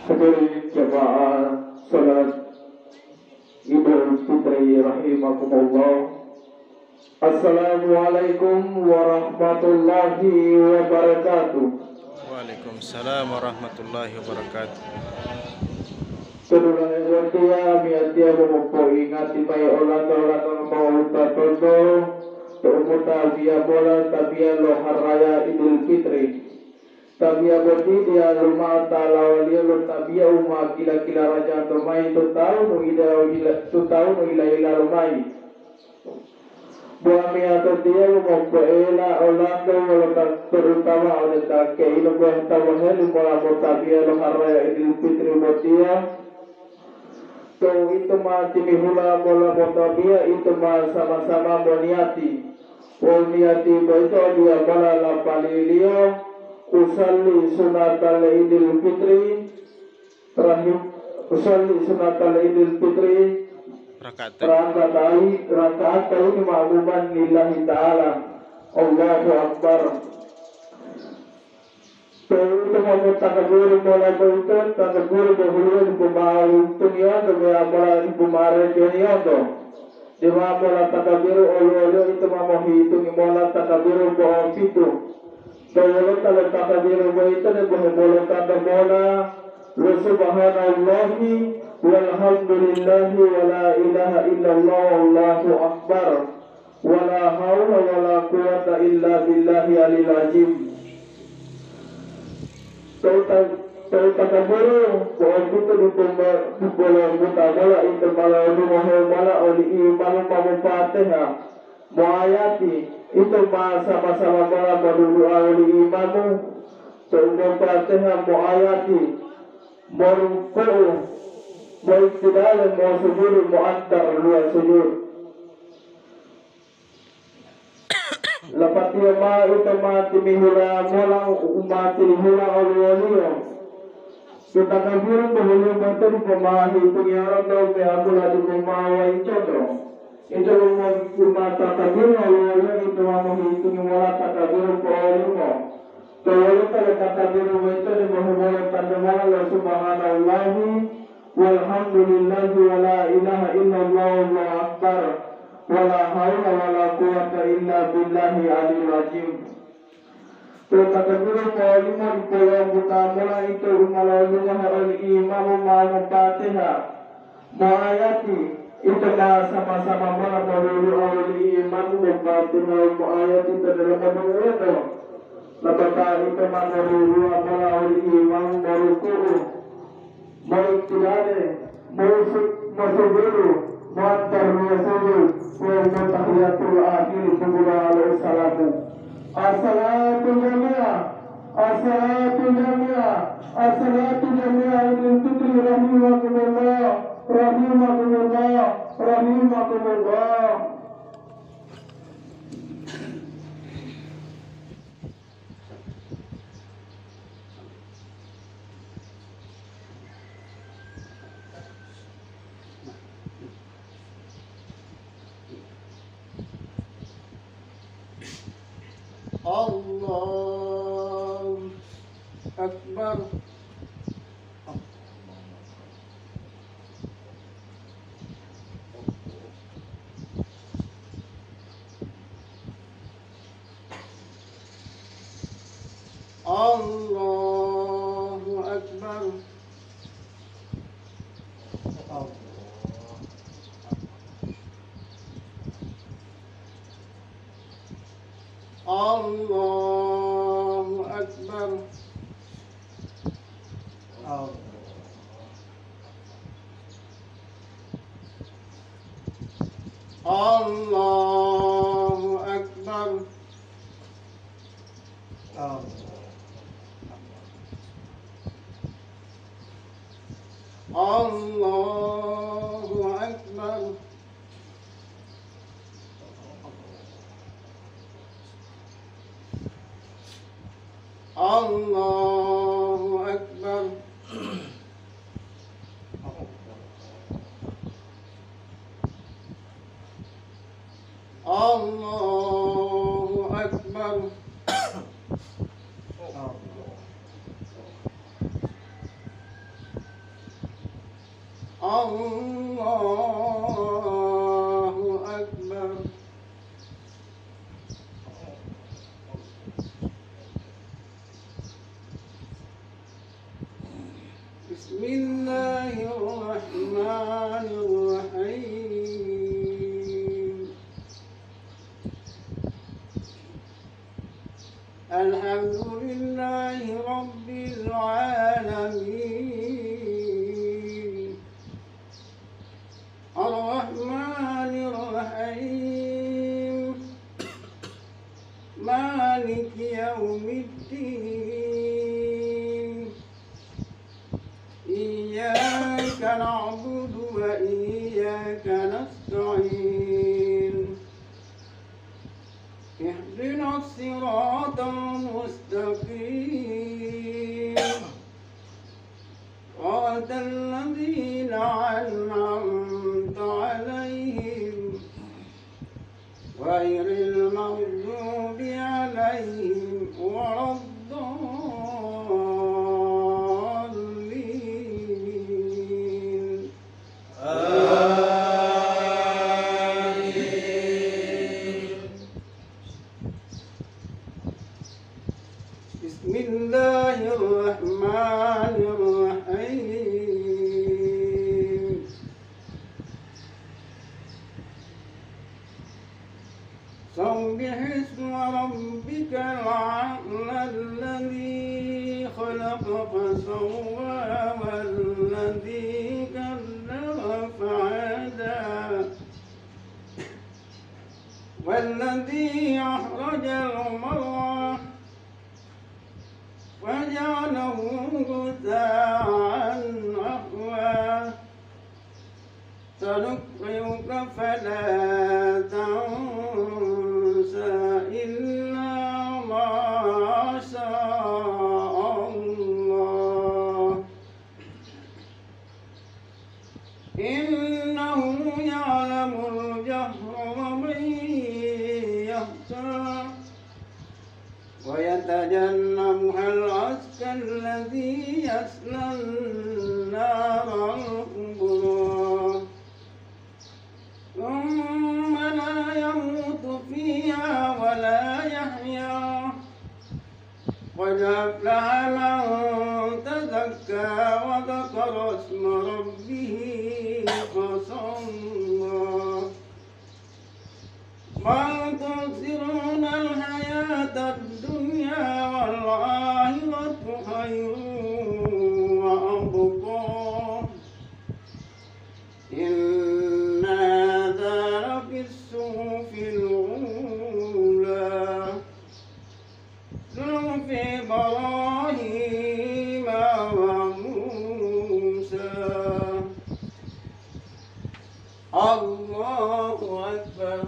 Hadirin jamaah salat Idul Fitri rahimakumullah. Assalamualaikum warahmatullahi wabarakatuh. Waalaikumsalam warahmatullahi wabarakatuh. Kedua dia miatia memupuk ingati bayi orang mau tatodo Tuumuta biya bola tabia lohar raya Idul Fitri. Tabia boti dia rumah talawalia lo tabia umma kila raja tomai tu tahu ila rumai. Buami atau dia mempuela Orlando walaupun terutama oleh tak ilo buah tawahel mola tabia lohar raya Idul Fitri botia. So itu mah timihula bola tabia itu mah sama-sama moniati. Moniati itu dia bola la palilio. Usalli sunatal Idul Fitri terakhir usalli sunatal Idul Fitri rakaat ini ma'luman lillahi ta'ala. Allahu Akbar. So itu mau takabur bola itu takabur bohulun bumaru tunyondo meamala bumare tunyondo di mana takabur olo itu mau hitung bola takabur bohong itu. Kalau takabir itu ne boleh tanda bola lu subhanallahi walhamdulillahi wala ilaha illallah wallahu akbar wala haula wala quwata illa billahi alil azim. Kalau takabir itu di bola bola itu malah bola oli malah mau Fatihah muayati itu sama-sama bola berdoa oleh imamu sebelum Fatihah muayati merukuu baik tidak mau sujud muantar luar sujud lepas dia itu mati mihula mulang mati mihula oleh kita kabur boleh betul pemahi pengiaran atau behabula di pemawa itu itu rumah takabir awalnya itu menghitung wala takabir awalnya. Kalau takabir itu dimulai pada Allah subhanallahi walhamdulillahi wala ilaha illallah wallahu akbar wala haula wala quwata illa billahi alil azim. Takabir awalnya dipola butamula itu rumah imam Fatihah muayati itu sama-sama mana melulu oleh iman membatin ayat itu dalam menurut lepas itu mana melulu mana oleh iman meruku beriktirade masuk dulu muantar masuk mutahiyatul akhir subhanallah alaihi salamu as-salatu jami'ah as-salatu jami'ah as-salatu jami'ah Idul Fitri rahimakumullah rahimahumullah. Allahu Akbar. Allahu Akbar. Allahu Akbar. Allahu Akbar. Allahu Akbar. Allahu Akbar. Allahu Akbar. الله أكبر. بسم الله الرحمن الرحيم. الحمد لله رب العالمين الرحمن الرحيم مالك يوم الدين إياك نعبد وإياك نستعين اهدنا الصراط المستقيم صراط الذين أنعمت عليهم غير المغضوب عليهم ولا الضالين. بسم الله الرحمن الرحيم. سبح اسم ربك الأعلى الذي خلق فسوى والذي قدر فهدى والذي أخرج المرعى وجعله غثاء أحوى سنقرئك فلا تنسى إلا ما شاء الله إنه يعلم الجهر ومن يخشى ويتجنبها الأشقى الذي يصلى النار الكبرى ثم لا يموت فيها ولا يحيا قد أفلح من تزكى وذكر اسم ربه فصلى بل تؤثرون الحياة الدنيا والآخرة خير وأبقى إن هذا لفي الصحف الأولى صحف إبراهيم وموسى. الله أكبر.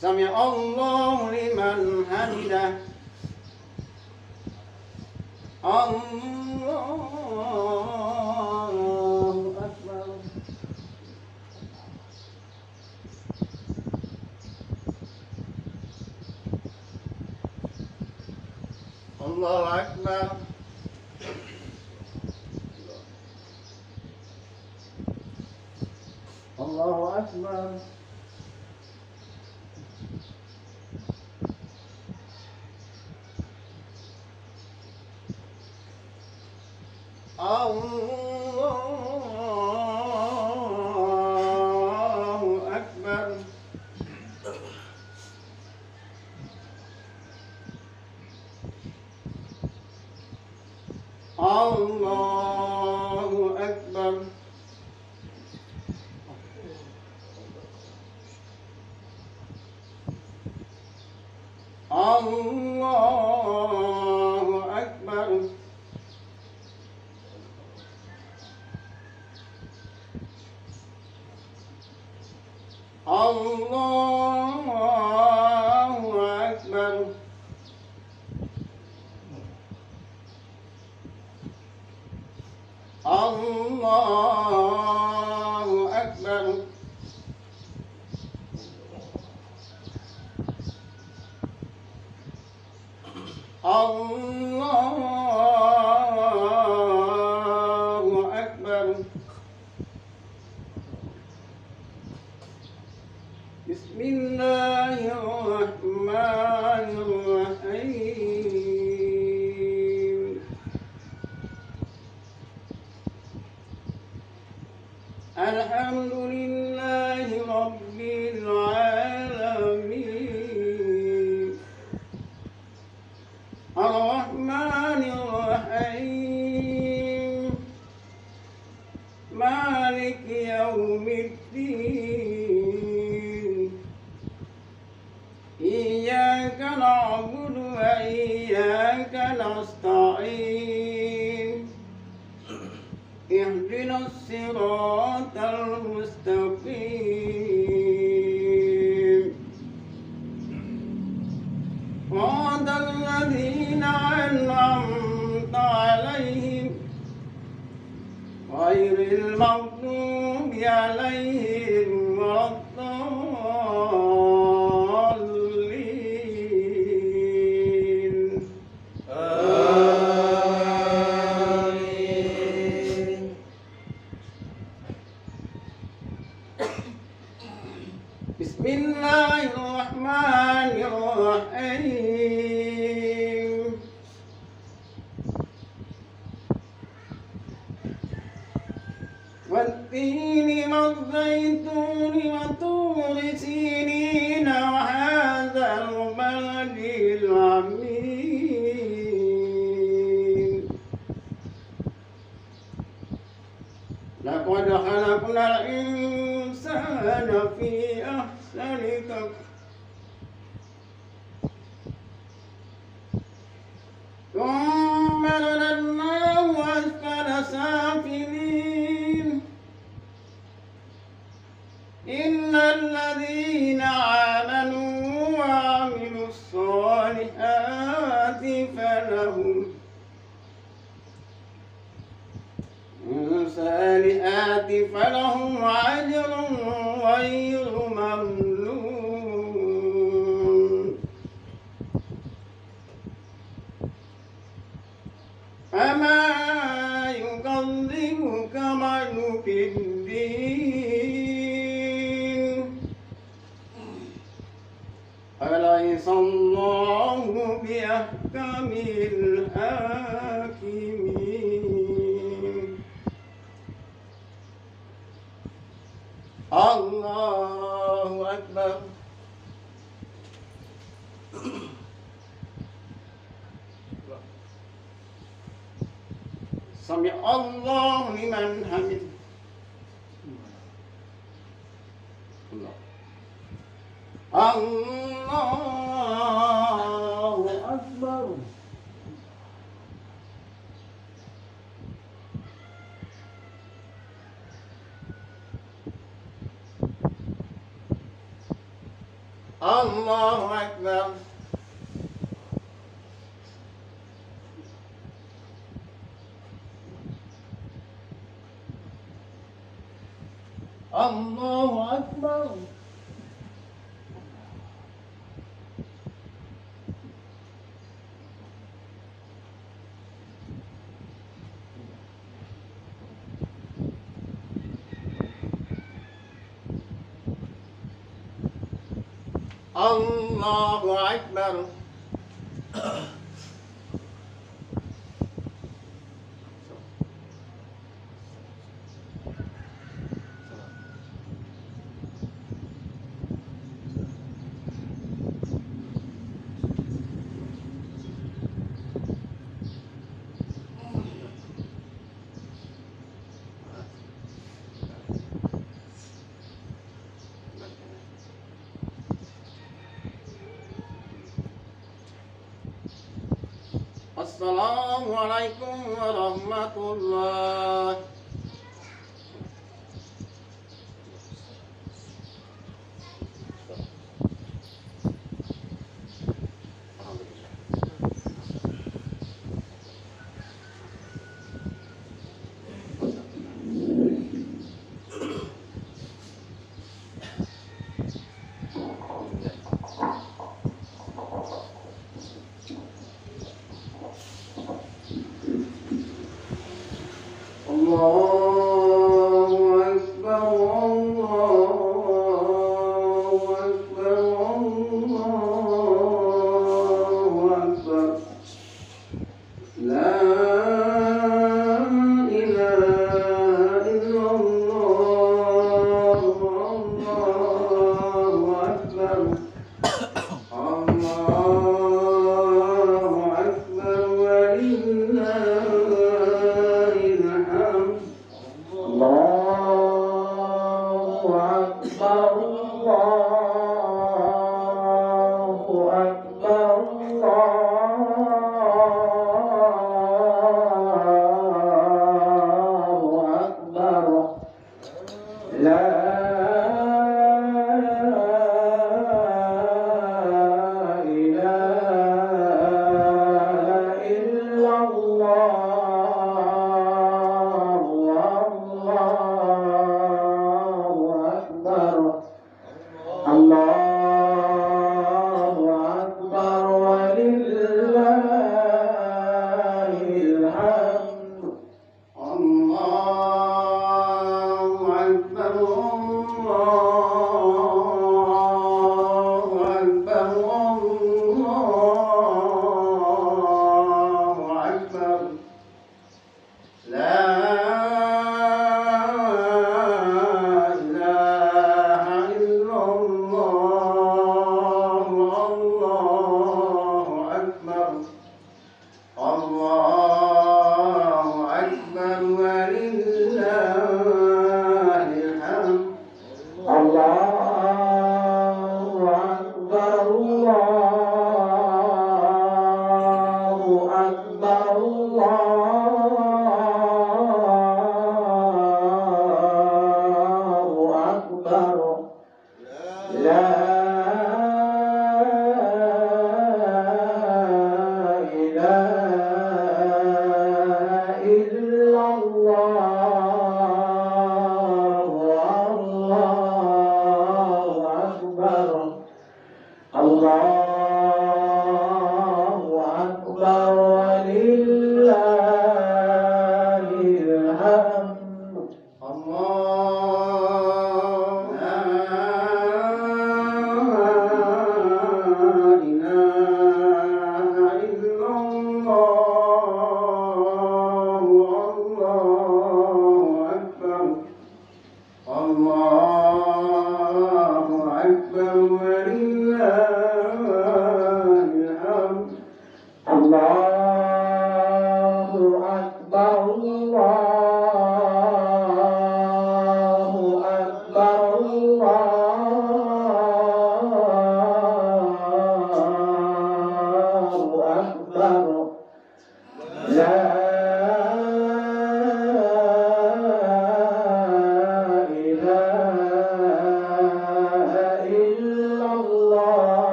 سمع الله لمن حمده. الله أكبر. الله أكبر. الله أكبر. الله أكبر. الله أكبر. الله أكبر. الله أكبر. الله أكبر. الله أكبر. بسم الله الرحمن الرحيم. الحمد لله رب العالمين الرحمن الرحيم مالك يوم الدين إياك نعبد وإياك نستعين اهدنا الصراط المستقيم صراط الذين أنعمت عليهم غير المغضوب عليهم ولا الضالين. بسم الله الرحمن الرحيم. والتين والزيتون وطور سينين وهذا البلد العميد لقد خلقنا الإنسان في أحسن تقويم ثم رددناه أسفل سافلين إلا الذين آمنوا وعملوا الصالحات فلهم أجر غير ممنون. فما يكذبك بعد بالدين أليس الله بأحكم الحاكمين. الله أكبر. سمع الله لمن حمده. الله أكبر. الله أكبر. الله أكبر. الله أكبر. Assalamualaikum warahmatullahi. الله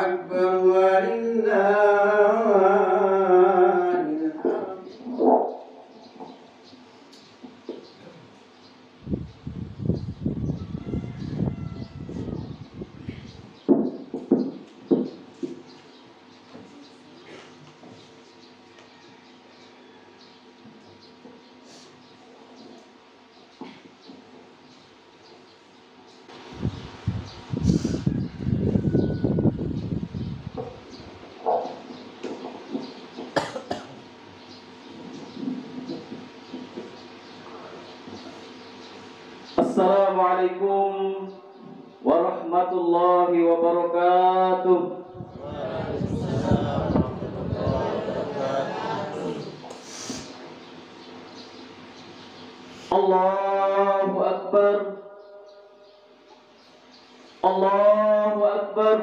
أكبر ولله Assalamualaikum warahmatullahi wabarakatuh. Allahu Akbar. Allahu Akbar.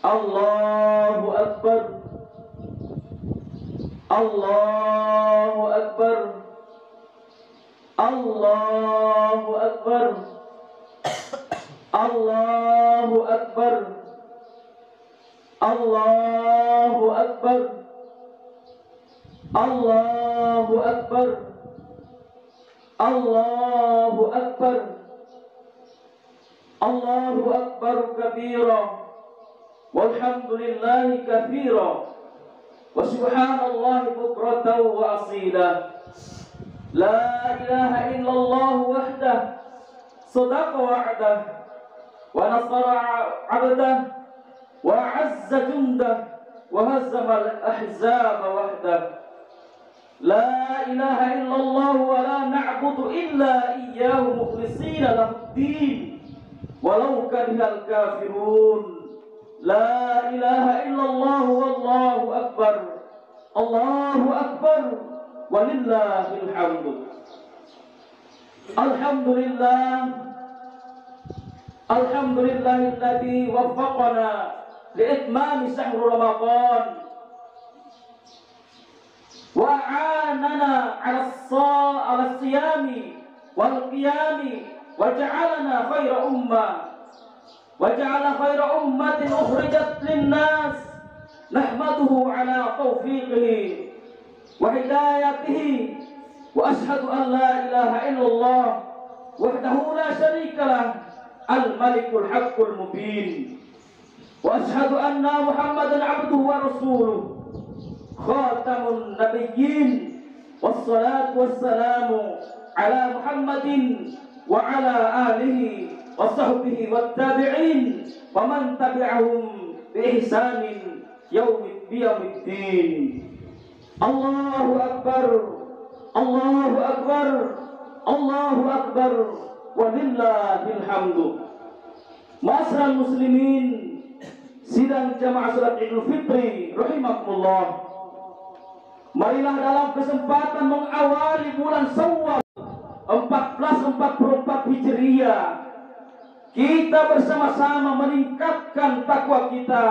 Allahu Akbar. Allahu Akbar. Allahu Akbar. Allahu Akbar. Allahu Akbar. Allahu Akbar. Allahu Akbar. Allahu Akbar kabira. Walhamdulillahi katsira. Wa subhanallahi bukratan wa asila. La ilaha illallah wahdah. Sadaqa wa'dah. Wa nasara 'abdah. Wa 'azza jundah. Wa hazzama al-ahzaba wahdah. La ilaha illallah wa la na'budu illa iyyahu mukhlishina lahud-din walau karihal kafirun. La ilaha illallah wallahu akbar. Allahu akbar walillahil hamd. Alhamdulillah. Alhamdulillahilladzi waffaqana li'itmami syahr Ramadan wa a'anana 'ala siyami wal qiyami wa ja'alana khaira ummatin ukhrijat lin-nas nahmaduhu 'ala taufiqihi wa hidayatihi wa ashhadu an la ilaha illallah wahdahu la syarika lah al-malikul haqqul mubin wa ashhadu anna muhammadan 'abduhu wa rasuluh khatamun nabiyyin wassalatu wassalamu ala Muhammadin wa ala alihi wa sahbihi wattabi'in wa man tabi'ahum bi ihsanin yaumiddin. Allahu akbar. Allahu akbar. Allahu akbar walillahil hamdu. Ma'asyiral muslimin, sidang jamaah salat Idul Fitri rahimakumullah. Marilah dalam kesempatan mengawali bulan Syawal 1444 Hijriah, kita bersama-sama meningkatkan takwa kita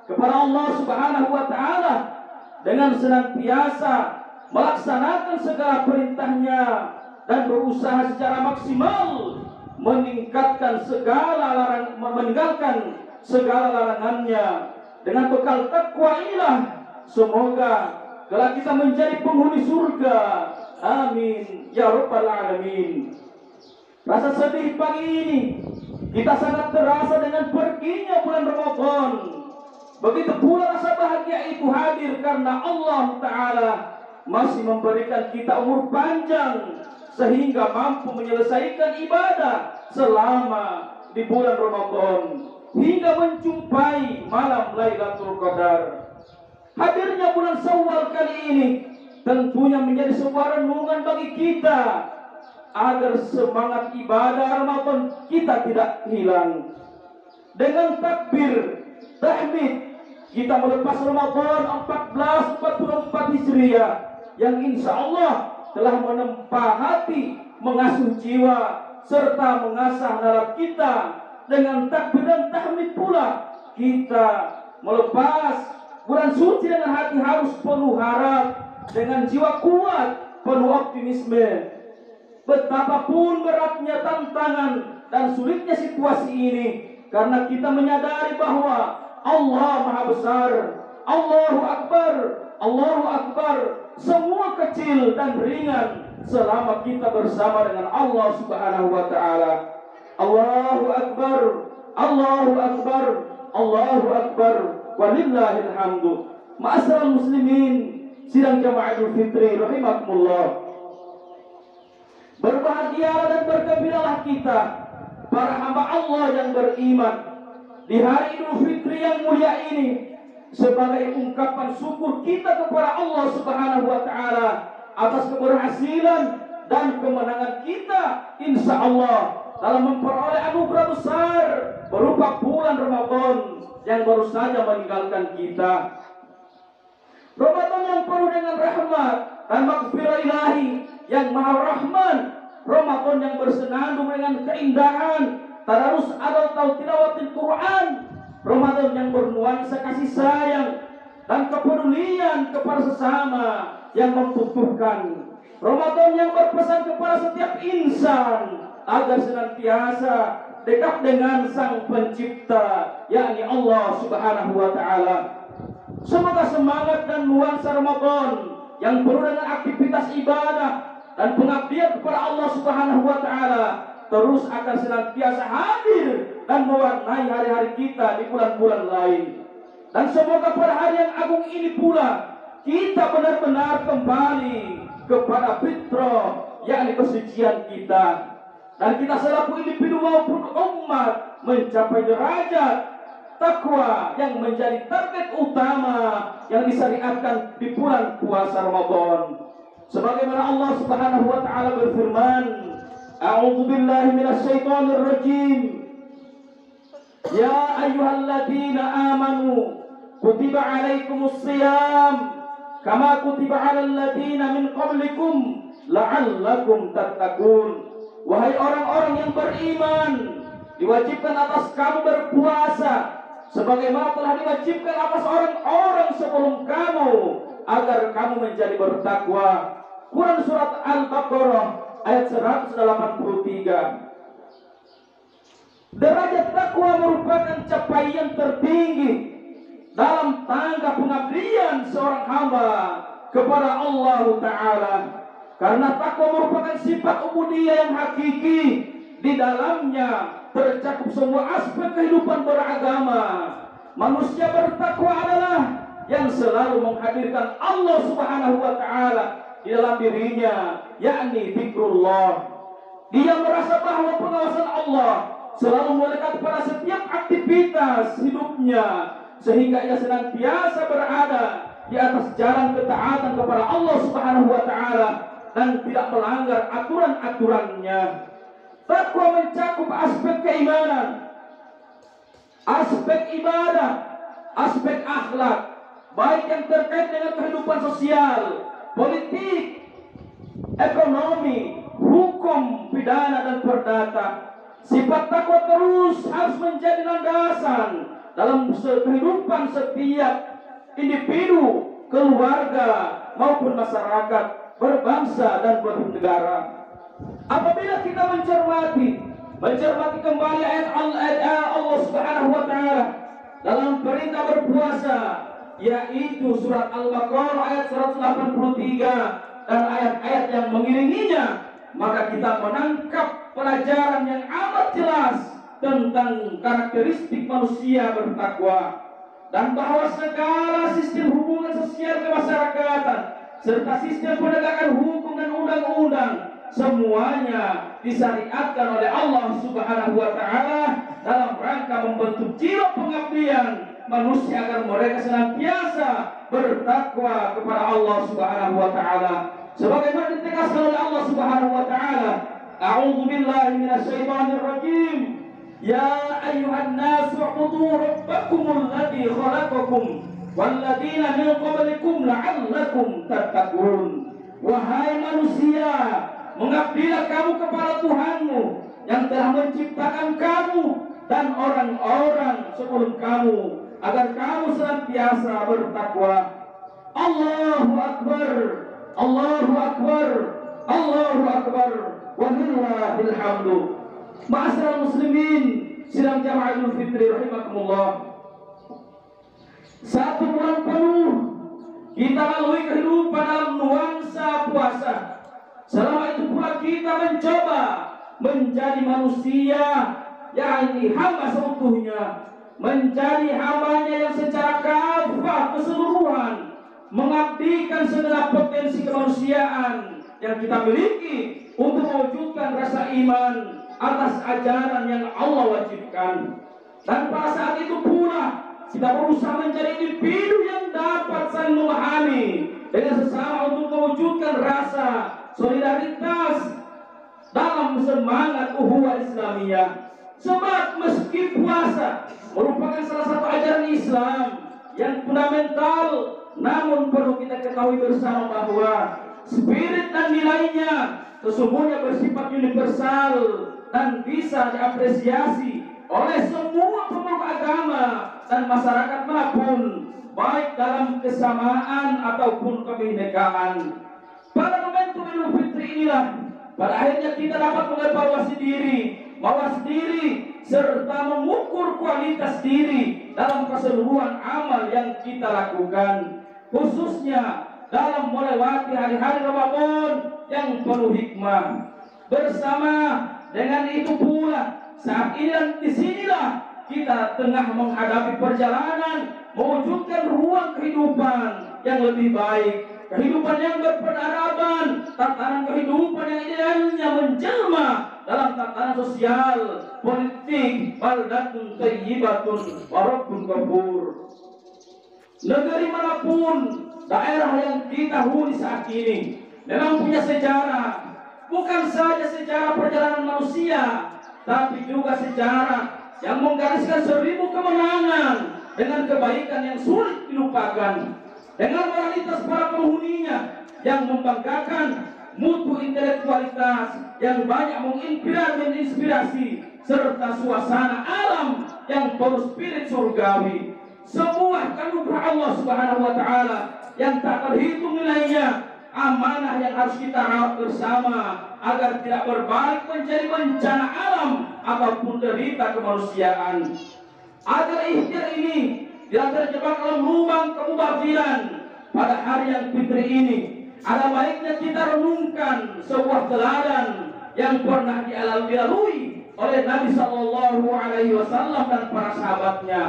kepada Allah Subhanahu wa taala dengan senantiasa melaksanakan segala perintahnya dan berusaha secara maksimal meninggalkan segala larangannya dengan bekal takwa inilah semoga kelak kita menjadi penghuni surga. Amin ya rabbal alamin. Rasa sedih pagi ini kita sangat terasa dengan perginya bulan Ramadan. Begitu pula rasa bahagia itu hadir karena Allah Ta'ala masih memberikan kita umur panjang sehingga mampu menyelesaikan ibadah selama di bulan Ramadan hingga menjumpai malam Lailatul Qadar. Hadirnya bulan Syawal kali ini tentunya menjadi sebuah renungan bagi kita agar semangat ibadah Ramadan kita tidak hilang. Dengan takbir, tahmid, kita melepas Ramadan 1444 Hijriah yang insya Allah telah menempa hati, mengasuh jiwa, serta mengasah nalar kita. Dengan takbir dan tahmid pula kita melepas bulan suci dengan hati harus penuh harap, dengan jiwa kuat, penuh optimisme. Betapapun beratnya tantangan dan sulitnya situasi ini, karena kita menyadari bahwa Allah Maha Besar. Allahu Akbar, Allahu Akbar. Semua kecil dan ringan selama kita bersama dengan Allah Subhanahu wa taala. Allahu Akbar, Allahu Akbar, Allahu Akbar. Walillahil hamdu. Ma'asyiral muslimin, sidang jamaah Idul Fitri rahimakumullah. Berbahagialah dan bergembiralah kita para hamba Allah yang beriman di hari Idul Fitri yang mulia ini sebagai ungkapan syukur kita kepada Allah Subhanahu wa taala atas keberhasilan dan kemenangan kita insya Allah dalam memperoleh anugerah besar berupa bulan Ramadan yang baru saja meninggalkan kita. Ramadan yang penuh dengan rahmat dan maghfirah ilahi yang maha rahman. Ramadan yang bersenandung dengan keindahan tadarus atau tilawatil Quran. Ramadan yang bernuansa kasih sayang dan kepedulian kepada sesama yang membutuhkan. Ramadan yang berpesan kepada setiap insan agar senantiasa dekat dengan Sang Pencipta, yakni Allah Subhanahu wa taala. Semoga semangat dan nuansa Ramadan yang penuh dengan aktivitas ibadah dan pengabdian kepada Allah Subhanahu wa taala terus akan senantiasa hadir dan mewarnai hari-hari kita di bulan-bulan lain. Dan semoga pada hari yang agung ini pula kita benar-benar kembali kepada fitrah, yakni kesucian kita. Dan kita selaku individu maupun umat mencapai derajat takwa yang menjadi target utama yang disyariatkan di bulan puasa Ramadan. Sebagaimana Allah Subhanahu wa taala berfirman, A'udzu billahi minasyaitonir rajim. Ya ayyuhalladzina amanu kutiba 'alaikumus shiyam kama kutiba 'alal ladzina min qablikum la'allakum tattaqun. Wahai orang-orang yang beriman, diwajibkan atas kamu berpuasa sebagaimana telah diwajibkan atas orang-orang sebelum kamu agar kamu menjadi bertakwa. Quran surat Al-Baqarah ayat 183. Derajat takwa merupakan capaian tertinggi dalam tangga pengabdian seorang hamba kepada Allah Ta'ala. Karena takwa merupakan sifat ubudiyah yang hakiki. Di dalamnya tercakup semua aspek kehidupan beragama. Manusia bertakwa adalah yang selalu menghadirkan Allah Subhanahu wa taala di dalam dirinya, yakni zikrullah. Dia merasa bahwa pengawasan Allah selalu melekat pada setiap aktivitas hidupnya, sehingga ia senantiasa berada di atas jalan ketaatan kepada Allah Subhanahu wa taala dan tidak melanggar aturan-aturannya. Takwa mencakup aspek keimanan, aspek ibadah, aspek akhlak, baik yang terkait dengan kehidupan sosial, politik, ekonomi, hukum, pidana, dan perdata. Sifat takwa terus harus menjadi landasan dalam kehidupan setiap individu, keluarga, maupun masyarakat, berbangsa dan bernegara. Apabila kita mencermati kembali ayat Allah Subhanahu wa taala dalam perintah berpuasa, yaitu surat Al-Baqarah ayat 183 dan ayat-ayat yang mengiringinya, maka kita menangkap pelajaran yang amat jelas tentang karakteristik manusia bertakwa, dan bahwa segala sistem hubungan sosial kemasyarakatan serta sistem penegakan hukum dan undang-undang semuanya disyariatkan oleh Allah Subhanahu wa taala dalam rangka membentuk jiwa pengabdian manusia agar mereka senantiasa bertakwa kepada Allah Subhanahu wa taala. Sebagaimana ditegaskan oleh Allah Subhanahu wa taala, A'udzu billahi minasyaitonir rajim. Ya ayyuhan nasu ubudu rabbakumul ladzi khalaqakum walladzina min qablikum la'allakum tattaqun. Wahai manusia, mengabdilah kamu kepada Tuhanmu yang telah menciptakan kamu dan orang-orang sebelum kamu agar kamu senantiasa bertakwa. Allahu Akbar, Allahu Akbar, Allahu Akbar, walillahil hamdu. Ma'asyiral muslimin, sidang jamaah Idul Fitri rahimakumullah. Satu bulan penuh kita lalui kehidupan dalam nuansa puasa. Selama itu pula kita mencoba menjadi manusia yang hamba seutuhnya, menjadi hambanya yang secara kafah keseluruhan mengabdikan segala potensi kemanusiaan yang kita miliki untuk mewujudkan rasa iman atas ajaran yang Allah wajibkan. Dan pada saat itu pula kita berusaha menjadi individu yang dapat saling memahami dengan sesama untuk mewujudkan rasa solidaritas dalam semangat ukhuwah Islamiyah. Sebab meski puasa merupakan salah satu ajaran Islam yang fundamental, namun perlu kita ketahui bersama bahwa spirit dan nilainya sesungguhnya bersifat universal dan bisa diapresiasi oleh semua pemeluk agama dan masyarakat manapun, baik dalam kesamaan ataupun kebinekaan. Pada momentum Idul Fitri inilah pada akhirnya kita dapat mengevaluasi diri, mawas diri, serta mengukur kualitas diri dalam keseluruhan amal yang kita lakukan, khususnya dalam melewati hari-hari Ramadan yang penuh hikmah. Bersama dengan itu pula, saat ini dan disinilah kita tengah menghadapi perjalanan mewujudkan ruang kehidupan yang lebih baik, kehidupan yang berperadaban, tatanan kehidupan yang idealnya menjelma dalam tatanan sosial, politik, baldatun thayyibatun wa rabbun ghafur. Negeri manapun, daerah yang kita huni saat ini memang punya sejarah, bukan saja sejarah perjalanan manusia, tapi juga sejarah yang menggariskan 1000 kemenangan dengan kebaikan yang sulit dilupakan, dengan moralitas para penghuninya yang membanggakan, mutu intelektualitas yang banyak menginspirasi, serta suasana alam yang penuh spirit surgawi. Sebuah anugerah Allah Subhanahu wa taala yang tak terhitung nilainya, amanah yang harus kita rawat bersama agar tidak berbalik menjadi bencana alam ataupun derita kemanusiaan. Agar ikhtiar ini tidak terjebak dalam lubang kemubaziran pada hari yang fitri ini, ada baiknya kita renungkan sebuah teladan yang pernah dilalui oleh Nabi Sallallahu Alaihi Wasallam dan para sahabatnya.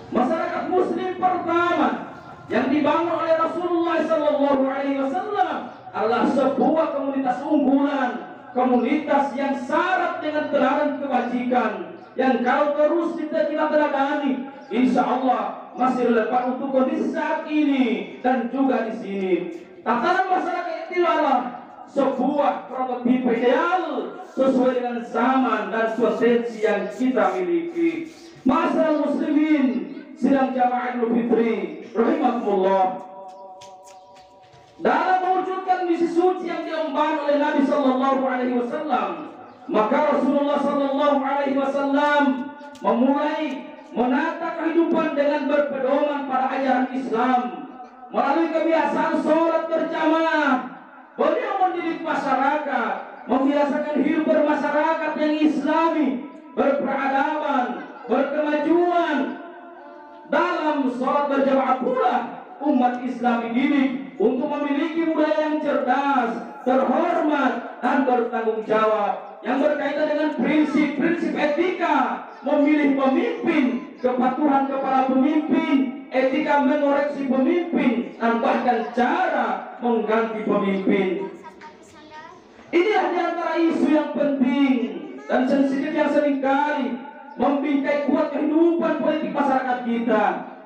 Masyarakat Muslim pertama yang dibangun oleh Rasulullah Sallallahu Alaihi Wasallam adalah sebuah komunitas unggulan, komunitas yang syarat dengan teladan kebajikan, yang kalau terus kita teladani, insya Allah masih relevan untuk kondisi saat ini dan juga di sini. Tatanan masyarakat itu adalah sebuah prototipe ideal sesuai dengan zaman dan potensi yang kita miliki. Masyarakat muslimin sidang jamaah Idul Fitri rahimakumullah, dalam mewujudkan misi suci yang diemban oleh Nabi Sallallahu Alaihi Wasallam, maka Rasulullah Sallallahu Alaihi Wasallam memulai menata kehidupan dengan berpedoman pada ajaran Islam melalui kebiasaan sholat berjamaah. Beliau mendidik masyarakat, membiasakan hidup bermasyarakat yang Islami, berperadaban, berkemajuan. Dalam sholat berjamaah pula umat Islam dididik untuk memiliki budaya yang cerdas, terhormat, dan bertanggung jawab yang berkaitan dengan prinsip-prinsip etika, memilih pemimpin, kepatuhan kepada pemimpin, etika mengoreksi pemimpin, dan bahkan cara mengganti pemimpin. Inilah di antara isu yang penting dan sensitif yang seringkali membingkai kuat kehidupan politik masyarakat kita,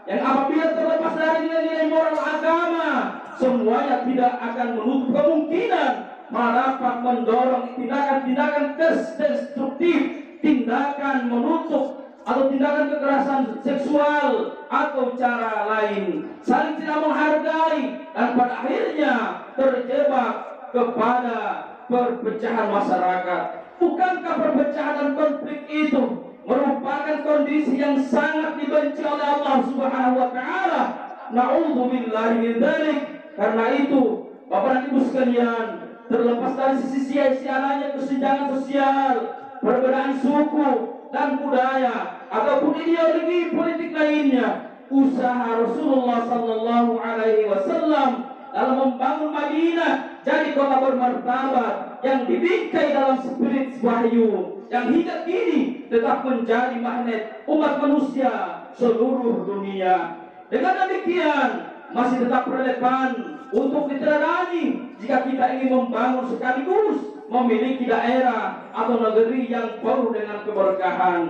yang apabila terlepas dari nilai-nilai moral agama, semuanya tidak akan menutup kemungkinan dapat mendorong tindakan-tindakan destruktif, tindakan menutup atau tindakan kekerasan seksual atau cara lain, saling tidak menghargai, dan pada akhirnya terjebak kepada perpecahan masyarakat. Bukankah perpecahan dan konflik itu merupakan kondisi yang sangat dibenci oleh Allah Subhanahu wa taala? Na'udzubillahi min dzalik. Karena itu, Bapak dan Ibu sekalian, terlepas dari sisi sia-sianya kesenjangan sosial, perbedaan suku dan budaya ataupun ideologi politik lainnya, usaha Rasulullah Sallallahu Alaihi Wasallam dalam membangun Madinah jadi kota bermartabat yang dibingkai dalam spirit wahyu, yang hingga kini tetap menjadi magnet umat manusia seluruh dunia. Dengan demikian masih tetap relevan untuk diteladani jika kita ingin membangun sekaligus memiliki daerah atau negeri yang penuh dengan keberkahan.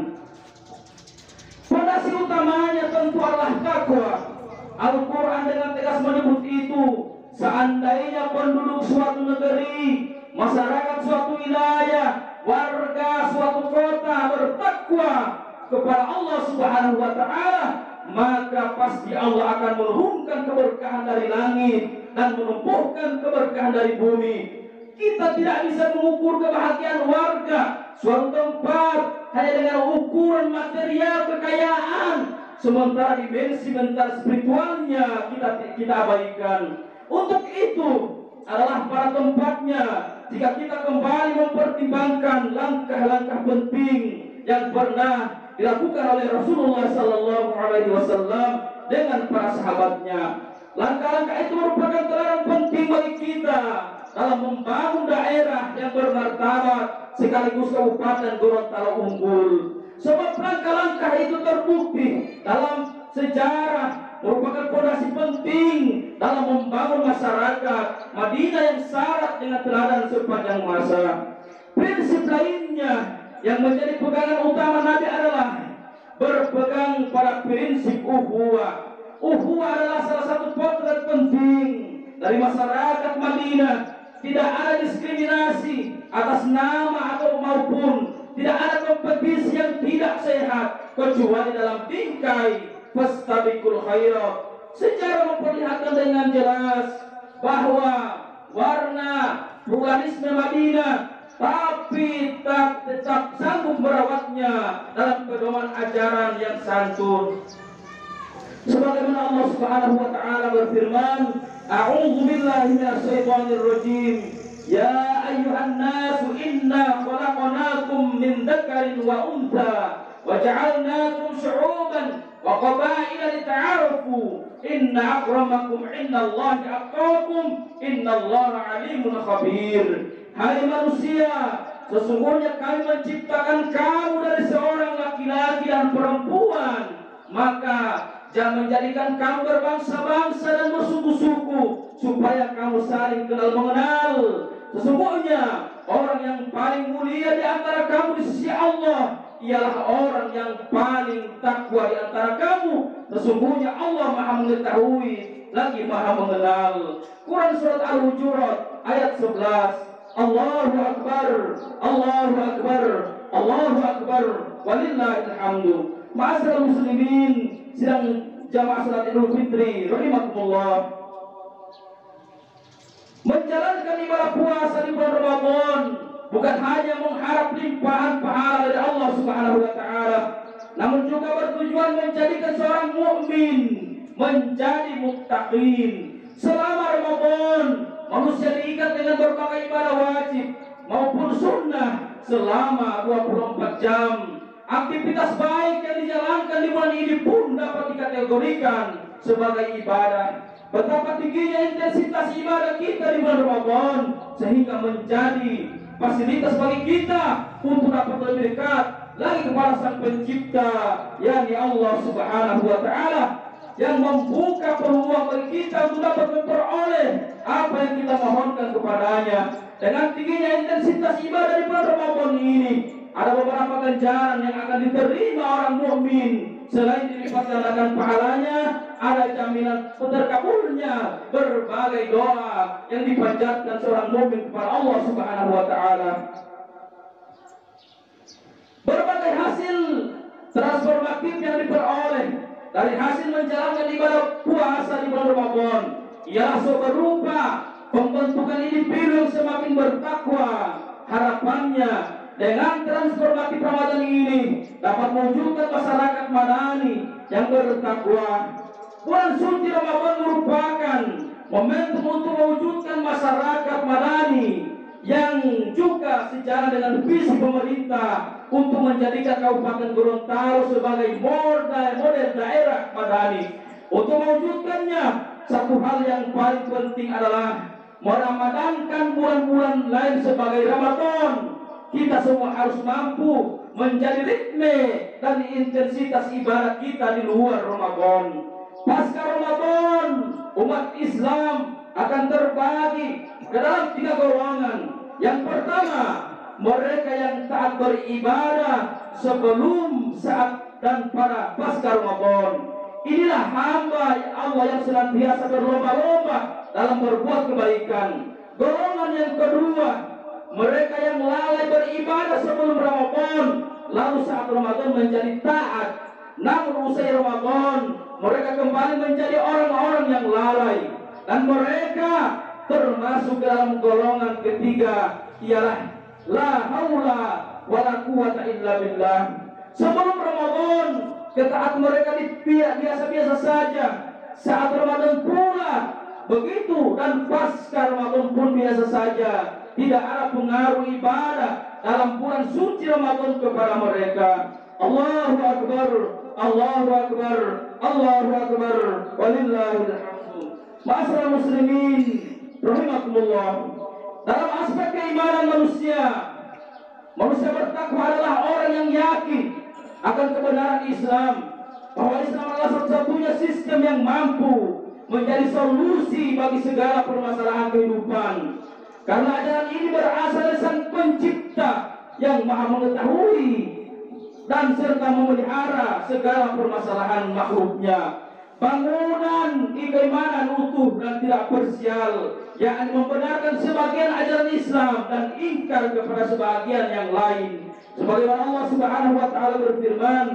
Fondasi utamanya tentu adalah takwa. Al-Quran dengan tegas menyebut itu seandainya penduduk suatu negeri, masyarakat suatu wilayah, warga suatu kota bertakwa kepada Allah Subhanahu wa taala, maka pasti Allah akan menurunkan keberkahan dari langit dan menumbuhkan keberkahan dari bumi. Kita tidak bisa mengukur kebahagiaan warga suatu tempat hanya dengan ukuran material kekayaan, sementara dimensi mental spiritualnya kita abaikan. Untuk itu adalah pada tempatnya jika kita kembali mempertimbangkan langkah-langkah penting yang pernah dilakukan oleh Rasulullah Sallallahu Alaihi Wasallam dengan para sahabatnya. Langkah-langkah itu merupakan teladan penting bagi kita dalam membangun daerah yang bermartabat sekaligus kabupaten Gorontalo unggul. Sebab langkah-langkah itu terbukti dalam sejarah merupakan fondasi penting dalam membangun masyarakat Madinah yang syarat dengan teladan sepanjang masa. Prinsip lainnya yang menjadi pegangan utama Nabi adalah berpegang pada prinsip ukhuwah. Ukhuwah adalah salah satu potret penting dari masyarakat Madinah. Tidak ada diskriminasi atas nama atau maupun tidak ada kompetisi yang tidak sehat kecuali dalam bingkai fastabiqul khairat. Secara memperlihatkan dengan jelas bahwa warna pluralisme Madinah, tapi tetap sanggup merawatnya dalam pedoman ajaran yang santun. Sebagaimana Allah Subhanahu wa taala berfirman, A'udzu billahi minasyaitonir rajim. Ya ayyuhan nasu inna khalaqnakum min dzakarin wa untha wa ja'alnakum syu'uban wa qabaila lita'arafu. Inna akramakum indallahi atqakum. Innallaha alimun khabir. Hai manusia, sesungguhnya kami menciptakan kamu dari seorang laki-laki dan perempuan, maka jangan menjadikan kamu berbangsa-bangsa dan bersuku-suku, supaya kamu saling kenal mengenal. Sesungguhnya orang yang paling mulia di antara kamu di sisi Allah ialah orang yang paling takwa di antara kamu. Sesungguhnya Allah Maha mengetahui lagi Maha mengenal. Quran surat Al-Hujurat ayat 11. Allahu Akbar, Allahu Akbar, Allahu Akbar, walillahil hamdu. Ma'asyiral muslimin, sidang jamaah salat Idul Fitri rahimakumullah. Menjalankan ibadah puasa di bulan Ramadan bukan hanya mengharap limpahan pahala dari Allah Subhanahu wa taala, namun juga bertujuan menjadikan seorang mukmin menjadi muttaqin. Selama Ramadan manusia diikat dengan berbagai ibadah wajib maupun sunnah selama 24 jam. Aktivitas baik yang dijalankan di bulan ini pun dapat dikategorikan sebagai ibadah. Betapa tingginya intensitas ibadah kita di bulan Ramadan sehingga menjadi fasilitas bagi kita untuk dapat lebih dekat lagi kepada Sang Pencipta, yakni Allah Subhanahu wa taala, yang membuka peluang bagi kita untuk dapat memperoleh apa yang kita mohonkan kepadanya. Dengan tingginya intensitas ibadah di bulan Ramadan ini, ada beberapa ganjaran yang akan diterima orang mukmin. Selain dilipat gandakan pahalanya, ada jaminan terkabulnya berbagai doa yang dipanjatkan seorang mukmin kepada Allah Subhanahu wa taala. Berbagai hasil transformatif yang diperoleh dari hasil menjalankan ibadah puasa di bulan Ramadan ialah berupa pembentukan individu yang semakin bertakwa. Harapannya dengan transformatif Ramadan ini dapat mewujudkan masyarakat madani yang bertakwa. Bulan suci Ramadan merupakan momentum untuk mewujudkan masyarakat madani yang juga sejalan dengan visi pemerintah untuk menjadikan Kabupaten Gorontalo sebagai model daerah madani. Untuk mewujudkannya, satu hal yang paling penting adalah meramadankan bulan-bulan lain sebagai Ramadan. Kita semua harus mampu menjadi ritme dan intensitas ibadah kita di luar Ramadan. Pasca Ramadan, umat Islam akan terbagi ke dalam 3 golongan. Yang pertama, mereka yang taat beribadah sebelum, saat, dan pada pasca Ramadan. Inilah hamba Allah yang senantiasa berlomba-lomba dalam berbuat kebaikan. Golongan yang kedua, mereka yang lalai beribadah sebelum Ramadan, lalu saat Ramadan menjadi taat. Namun usai Ramadan, mereka kembali menjadi orang-orang yang lalai. Dan mereka termasuk dalam golongan ketiga, ialah la haula wala quwata illa billah. Sebelum Ramadan, ketaatan mereka biasa-biasa saja. Saat Ramadan pula begitu, dan pasca Ramadan pun biasa saja. Tidak ada pengaruh ibadah dalam bulan suci Ramadan kepada mereka. Allahu Akbar, Allahu Akbar, Allahu Akbar, walillahil hamd. Ma'asyiral muslimin rahimakumullah. Dalam aspek keimanan manusia bertakwa adalah orang yang yakin akan kebenaran Islam, bahwa Islam adalah satu-satunya sistem yang mampu menjadi solusi bagi segala permasalahan kehidupan. Karena ajaran ini berasal dari Sang Pencipta yang Maha mengetahui dan serta memelihara segala permasalahan makhluknya. Bangunan keimanan utuh dan tidak parsial, yang membenarkan sebagian ajaran Islam dan ingkar kepada sebagian yang lain. Sebagaimana Allah Subhanahu wa taala berfirman,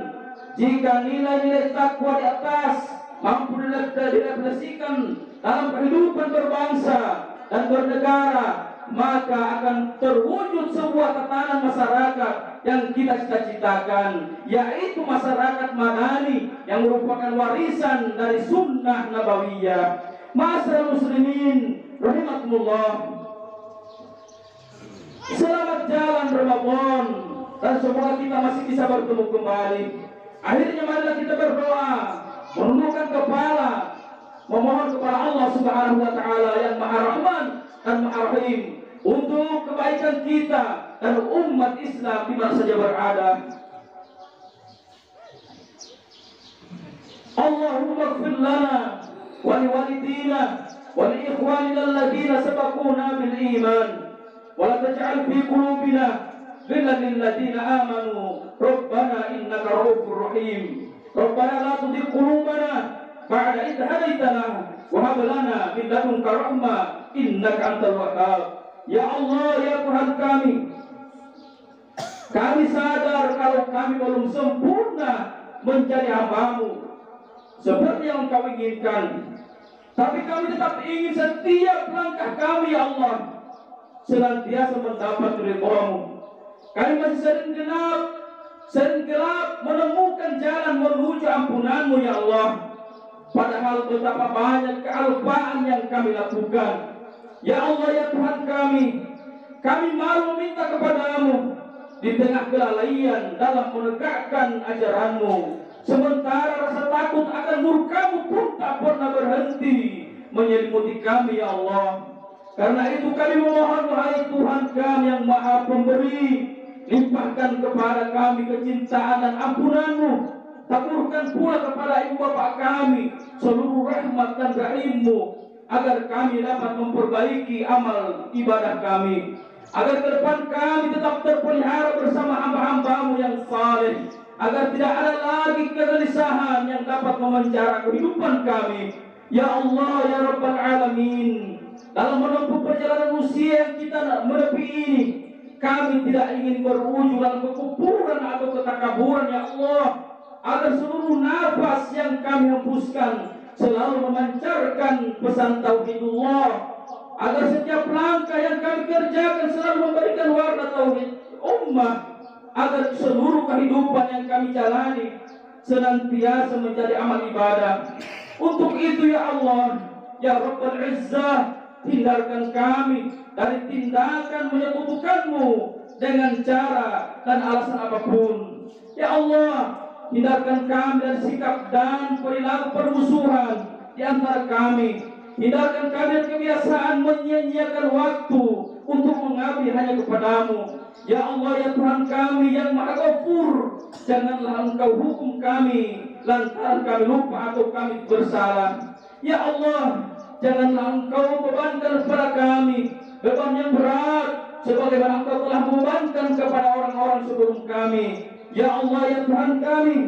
jika nilai-nilai takwa di atas mampu direfleksikan dalam kehidupan berbangsa dan bernegara, maka akan terwujud sebuah tatanan masyarakat yang kita cita-citakan, yaitu masyarakat madani yang merupakan warisan dari sunnah nabawiyah. Ma'asyiral muslimin rahimakumullah, selamat jalan Ramadan, dan semoga kita masih bisa bertemu kembali. Akhirnya marilah kita berdoa, menundukkan kepala, memohon kepada Allah Subhanahu wa taala yang Maha Rahman dan Maha Rahim untuk kebaikan kita dan umat Islam di mana saja berada. Allahumma ighfir lana wa liwalidina wa liikhwanina alladhina sabaquna bil iman wa la taj'al fi qulubina ghillan lil ladzina amanu rabbana innaka ra'ufur rahim. Rabbana la tuzigh qulubana ba'da idh hadaytana wa hab lana min ladunka rahmah innaka antal wahhab. Ya Allah, ya Tuhan kami sadar kalau kami belum sempurna menjadi hamba-Mu seperti yang Engkau inginkan. Tapi kami tetap ingin setiap langkah kami, ya Allah, senantiasa mendapat ridha-Mu. Kami masih sering gelap menemukan jalan menuju ampunan-Mu, ya Allah. Padahal betapa banyak kealpaan yang kami lakukan. Ya Allah, ya Tuhan kami malu meminta kepadamu di tengah kelalaian dalam menegakkan ajaran-Mu. Sementara rasa takut akan murka-Mu pun tak pernah berhenti menyelimuti kami, ya Allah. Karena itu kami memohon, wahai Tuhan kami yang Maha Pemberi, limpahkan kepada kami kecintaan dan ampunan-Mu. Taburkan pula kepada ibu bapak kami seluruh rahmat dan rahim-Mu, agar kami dapat memperbaiki amal ibadah kami, agar ke depan kami tetap terpelihara bersama hamba-hamba-Mu yang saleh, agar tidak ada lagi kegelisahan yang dapat memenjara kehidupan kami. Ya Allah, ya Rabbal Alamin, dalam menempuh perjalanan usia yang kita menepi ini, kami tidak ingin berujung dalam kekufuran atau ketakaburan, ya Allah. Agar seluruh nafas yang kami hembuskan selalu memancarkan pesan tauhidullah, agar setiap langkah yang kami kerjakan selalu memberikan warna tauhid ummah, agar seluruh kehidupan yang kami jalani senantiasa menjadi amal ibadah. Untuk itu, ya Allah, ya Rabbal Izzah, hindarkan kami dari tindakan menyekutukan-Mu dengan cara dan alasan apapun. Ya Allah, hindarkan kami dari sikap dan perilaku permusuhan di antara kami. Hindarkan kami dari kebiasaan menyia-nyiakan waktu untuk mengabdi hanya kepadamu. Ya Allah, ya Tuhan kami yang Maha Ghafur, janganlah Engkau hukum kami lantaran kami lupa atau kami bersalah. Ya Allah, janganlah Engkau bebankan kepada kami beban yang berat sebagaimana Engkau telah membebankan kepada orang-orang sebelum kami. Ya Allah, ya Tuhan kami,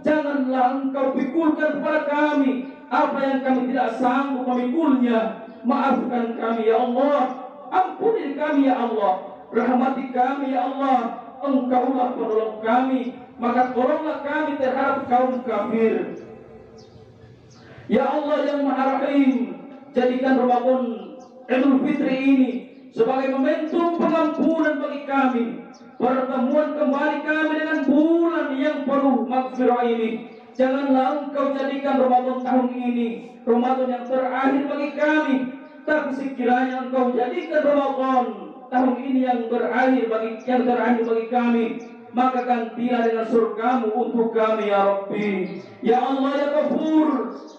janganlah Engkau pikulkan kepada kami apa yang kami tidak sanggup memikulnya. maafkan kami ya Allah, ampuni kami ya Allah, rahmati kami ya Allah, Engkaulah penolong kami, maka tolonglah kami terhadap kaum kafir. Ya Allah yang Maha Rahim, jadikan Ramadan Idul Fitri ini sebagai momentum pengampunan bagi kami, pertemuan kembali kami dengan bulan yang penuh maghfirah ini. Janganlah Engkau jadikan Ramadan tahun ini Ramadan yang terakhir bagi kami, tapi sekiranya Engkau jadikan Ramadan tahun ini yang terakhir bagi kami, maka gantilah dengan surgamu untuk kami ya Rabbi. Ya Allah ya Ghafur,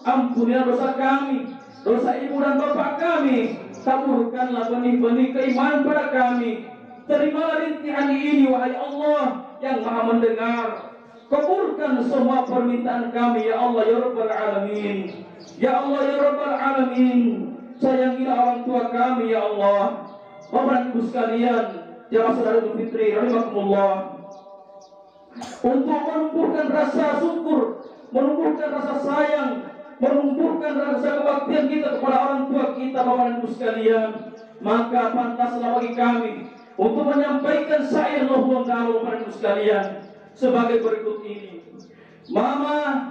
ampunilah dosa kami, dosa ibu dan bapak kami, taburkanlah benih-benih keimanan pada kami. Terimalah rintihan ini wahai Allah yang Maha mendengar. Kabulkan semua permintaan kami ya Allah ya Rabbal Alamin. Ya Allah ya Rabbal Alamin, sayangilah orang tua kami ya Allah. Bapak Ibu sekalian, jamaah saudara Idul Fitri rahimakumullah, untuk menumbuhkan rasa syukur, menumbuhkan rasa sayang, menumbuhkan rasa kebaktian kita kepada orang tua kita, Bapak Ibu sekalian, maka pantaslah bagi kami untuk menyampaikan syair Allahumma Bapak Ibu sekalian sebagai berikut ini. Mama,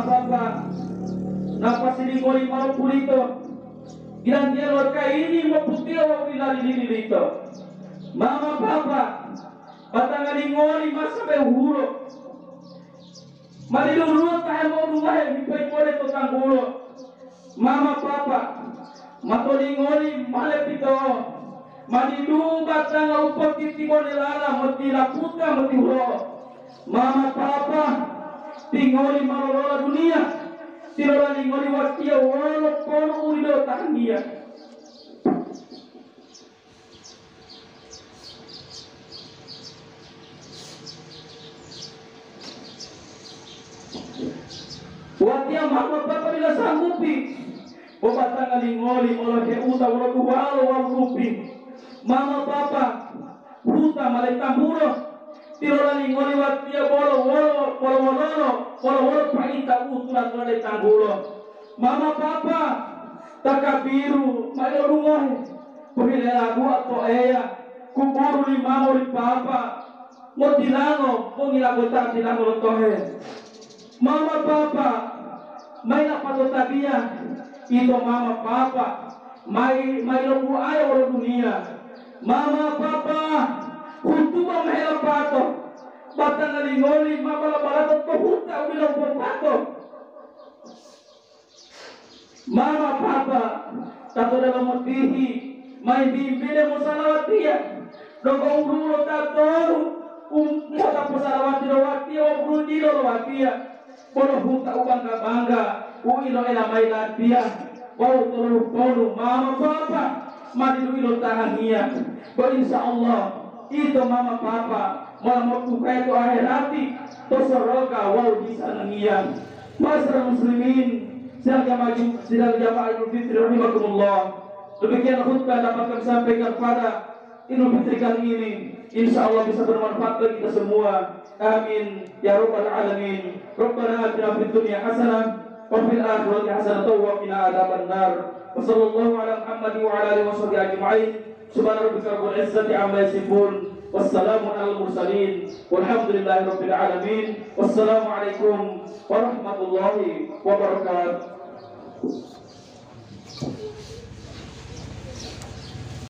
Papa, napa siligori malo pulito, girantian warga ini maputih o dilali dito. Mama, Papa, batangalingori masabe huro, malilulunod tayo mo bumahe, hipay mo ito tanggulo. Mama, Papa, matolingori malepito, malilumbat na upag titiko nilala, matilaputa, matihuro. Mama, Papa, tingoli malolola dunia, tirola lingoli wakia walo kono urido tangia. Watia mama papa bila sanggupi, obatang lingoli olah ke uta walo duwalo walupi. Mama papa, uta malay tamburo, tirola lingoli watia walo paita utulan tulad tanggulo. Mama papa takabiru mayo lungoy pagilala gua to eya kuburu ni mama ni papa mo dilango mo ngilagota dilango tohe. Mama papa may napatotabia ito mama papa may lugu ayaw sa dunia. Mama papa kuntuba mahirap pato batang nalingoli mapalabalatot pahuta umilang pato. Mama papa tato dalam motihi may bimbile mo salawatiya dogo urulo tato mo tapo salawati o brudilo lawatiya bono huta ubang kabangga uilo elamay latia wow tulu mama papa madilu tahania ko insyaallah itu mama papa malamot ukay to akhirati to soroka wow bisa nangiyan. Masyarakat muslimin sidang jamaah Idul Fitri rahimakumullah, demikian khutbah dapat kami sampaikan pada Idul Fitri kali ini, insyaallah bisa bermanfaat bagi kita semua. Amin ya rabbal alamin. Rabbana atina fid dunya hasanah wa fil akhirati hasanah wa qina adzabannar. Wa sallallahu ala Muhammad wa ala alihi washabihi ajma'in. Subhana rabbika rabbil izzati amma yasifun. Wassalamu alal mursalin. Walhamdulillahi rabbil alamin. Wassalamu alaikum warahmatullahi wabarakatuh.